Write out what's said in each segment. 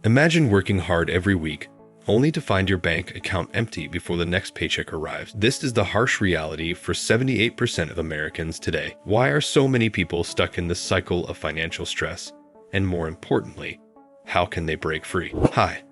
Imagine working hard every week, only to find your bank account empty before the next paycheck arrives. This is the harsh reality for 78% of Americans today. Why are so many people stuck in this cycle of financial stress? And more importantly, how can they break free? Hi,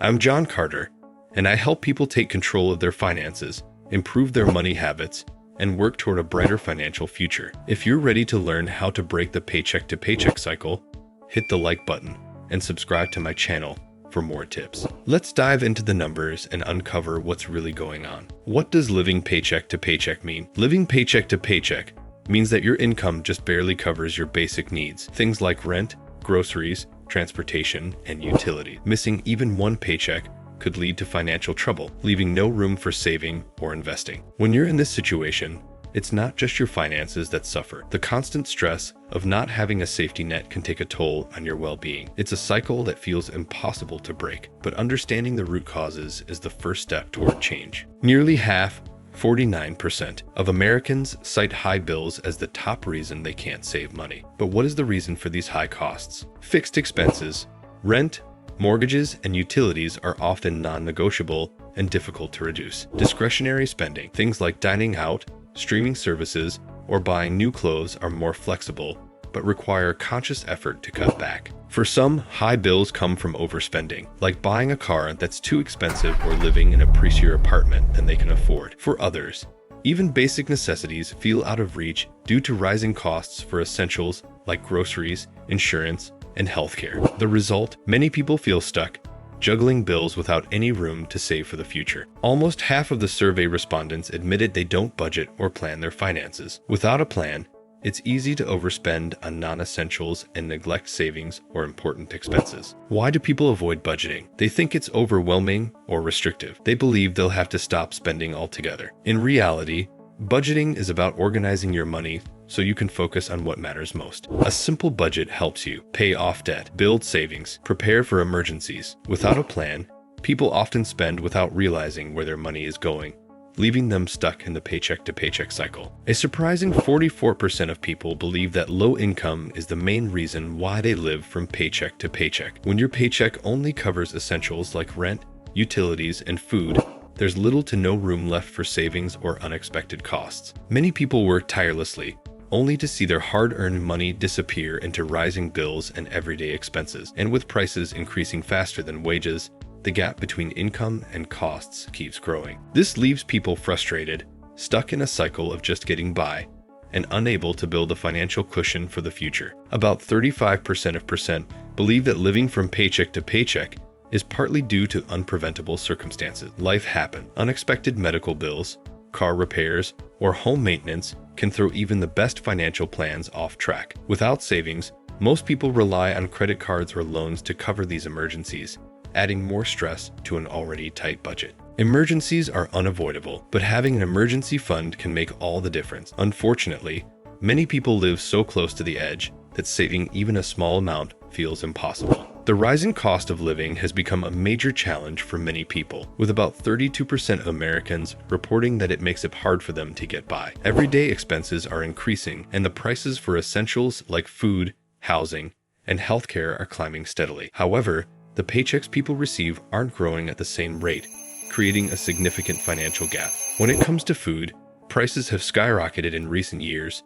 I'm John Carter, and I help people take control of their finances, improve their money habits, and work toward a brighter financial future. If you're ready to learn how to break the paycheck-to-paycheck cycle, hit the like button and subscribe to my channel for more tips. Let's dive into the numbers and uncover what's really going on. What does living paycheck to paycheck mean? Living paycheck to paycheck means that your income just barely covers your basic needs, things like rent, groceries, transportation, and utilities. Missing even one paycheck could lead to financial trouble, leaving no room for saving or investing. When you're in this situation, it's not just your finances that suffer. The constant stress of not having a safety net can take a toll on your well-being. It's a cycle that feels impossible to break, but understanding the root causes is the first step toward change. Nearly half, 49%, of Americans cite high bills as the top reason they can't save money. But what is the reason for these high costs? Fixed expenses, rent, mortgages, and utilities are often non-negotiable and difficult to reduce. Discretionary spending, things like dining out, streaming services, or buying new clothes are more flexible, but require conscious effort to cut back. For some, high bills come from overspending, like buying a car that's too expensive or living in a pricier apartment than they can afford. For others, even basic necessities feel out of reach due to rising costs for essentials like groceries, insurance, and healthcare. The result, many people feel stuck, juggling bills without any room to save for the future. Almost half of the survey respondents admitted they don't budget or plan their finances. Without a plan, it's easy to overspend on non-essentials and neglect savings or important expenses. Why do people avoid budgeting? They think it's overwhelming or restrictive. They believe they'll have to stop spending altogether. In reality, budgeting is about organizing your money so you can focus on what matters most. A simple budget helps you pay off debt, build savings, prepare for emergencies. Without a plan, people often spend without realizing where their money is going, leaving them stuck in the paycheck-to-paycheck cycle. A surprising 44% of people believe that low income is the main reason why they live from paycheck to paycheck. When your paycheck only covers essentials like rent, utilities, and food, there's little to no room left for savings or unexpected costs. Many people work tirelessly, only to see their hard-earned money disappear into rising bills and everyday expenses. And with prices increasing faster than wages, the gap between income and costs keeps growing. This leaves people frustrated, stuck in a cycle of just getting by, and unable to build a financial cushion for the future. About 35% believe that living from paycheck to paycheck is partly due to unpreventable circumstances. Life happens. Unexpected medical bills, car repairs, or home maintenance can throw even the best financial plans off track. Without savings, most people rely on credit cards or loans to cover these emergencies, adding more stress to an already tight budget. Emergencies are unavoidable, but having an emergency fund can make all the difference. Unfortunately, many people live so close to the edge that saving even a small amount feels impossible. The rising cost of living has become a major challenge for many people, with about 32% of Americans reporting that it makes it hard for them to get by. Everyday expenses are increasing, and the prices for essentials like food, housing, and healthcare are climbing steadily. However, the paychecks people receive aren't growing at the same rate, creating a significant financial gap. When it comes to food, prices have skyrocketed in recent years,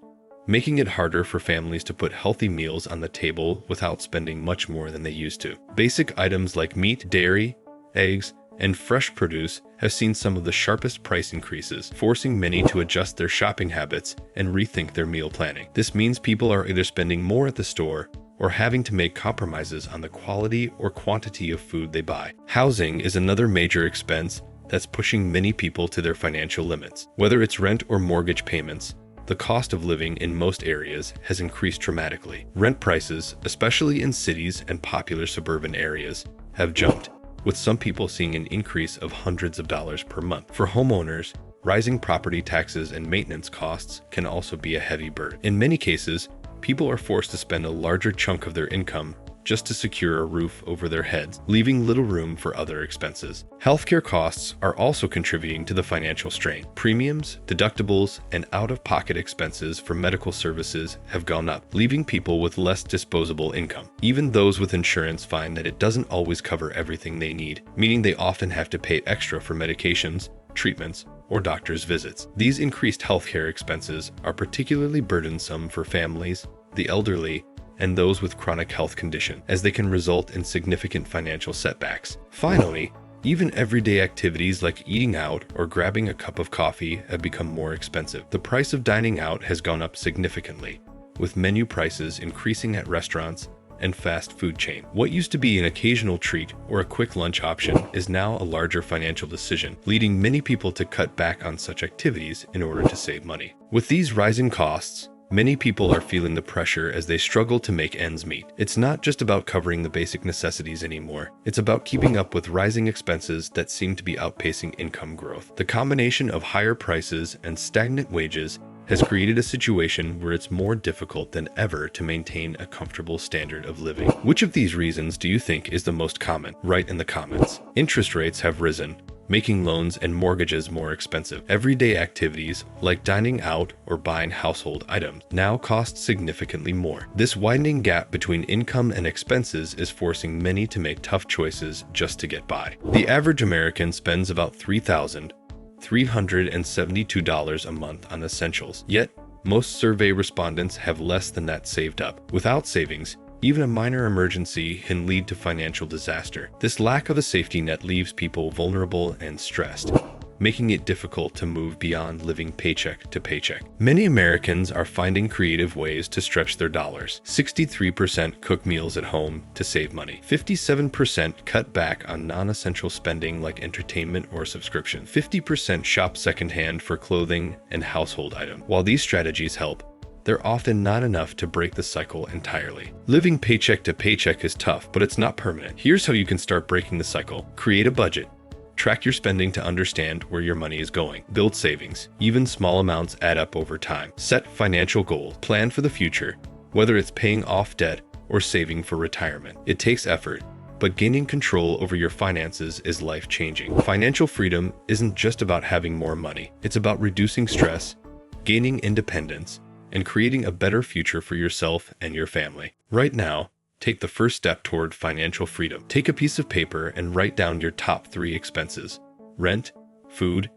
making it harder for families to put healthy meals on the table without spending much more than they used to. Basic items like meat, dairy, eggs, and fresh produce have seen some of the sharpest price increases, forcing many to adjust their shopping habits and rethink their meal planning. This means people are either spending more at the store or having to make compromises on the quality or quantity of food they buy. Housing is another major expense that's pushing many people to their financial limits. Whether it's rent or mortgage payments, the cost of living in most areas has increased dramatically. Rent prices, especially in cities and popular suburban areas, have jumped, with some people seeing an increase of hundreds of dollars per month. For homeowners, rising property taxes and maintenance costs can also be a heavy burden. In many cases, people are forced to spend a larger chunk of their income just to secure a roof over their heads, leaving little room for other expenses. Healthcare costs are also contributing to the financial strain. Premiums, deductibles, and out-of-pocket expenses for medical services have gone up, leaving people with less disposable income. Even those with insurance find that it doesn't always cover everything they need, meaning they often have to pay extra for medications, treatments, or doctor's visits. These increased healthcare expenses are particularly burdensome for families, the elderly, and those with chronic health conditions, as they can result in significant financial setbacks. Finally, even everyday activities like eating out or grabbing a cup of coffee have become more expensive. The price of dining out has gone up significantly, with menu prices increasing at restaurants and fast food chains. What used to be an occasional treat or a quick lunch option is now a larger financial decision, leading many people to cut back on such activities in order to save money. With these rising costs, many people are feeling the pressure as they struggle to make ends meet. It's not just about covering the basic necessities anymore. It's about keeping up with rising expenses that seem to be outpacing income growth. The combination of higher prices and stagnant wages has created a situation where it's more difficult than ever to maintain a comfortable standard of living. Which of these reasons do you think is the most common? Write in the comments. Interest rates have risen, making loans and mortgages more expensive. Everyday activities like dining out or buying household items now cost significantly more. This widening gap between income and expenses is forcing many to make tough choices just to get by. The average American spends about $3,372 a month on essentials, yet most survey respondents have less than that saved up. Without savings, even a minor emergency can lead to financial disaster. This lack of a safety net leaves people vulnerable and stressed, making it difficult to move beyond living paycheck to paycheck. Many Americans are finding creative ways to stretch their dollars. 63% cook meals at home to save money. 57% cut back on non-essential spending like entertainment or subscription. 50% shop secondhand for clothing and household items. While these strategies help, they're often not enough to break the cycle entirely. Living paycheck to paycheck is tough, but it's not permanent. Here's how you can start breaking the cycle. Create a budget. Track your spending to understand where your money is going. Build savings. Even small amounts add up over time. Set financial goals. Plan for the future, whether it's paying off debt or saving for retirement. It takes effort, but gaining control over your finances is life-changing. Financial freedom isn't just about having more money. It's about reducing stress, gaining independence, and creating a better future for yourself and your family. Right now, take the first step toward financial freedom. Take a piece of paper and write down your top 3 expenses: rent, food,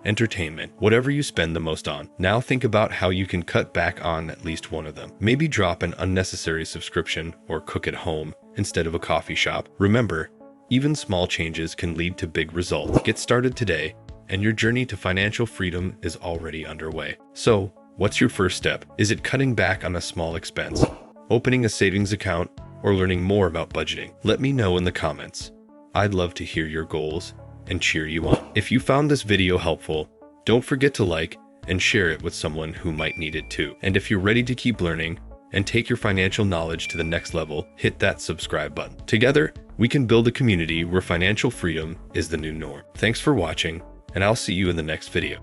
entertainment, whatever you spend the most on. Now think about how you can cut back on at least one of them. Maybe drop an unnecessary subscription or cook at home instead of a coffee shop. Remember, even small changes can lead to big results. Get started today, and your journey to financial freedom is already underway. So, what's your first step? Is it cutting back on a small expense, opening a savings account, or learning more about budgeting? Let me know in the comments. I'd love to hear your goals and cheer you on. If you found this video helpful, don't forget to like and share it with someone who might need it too. And if you're ready to keep learning and take your financial knowledge to the next level, hit that subscribe button. Together, we can build a community where financial freedom is the new norm. Thanks for watching, and I'll see you in the next video.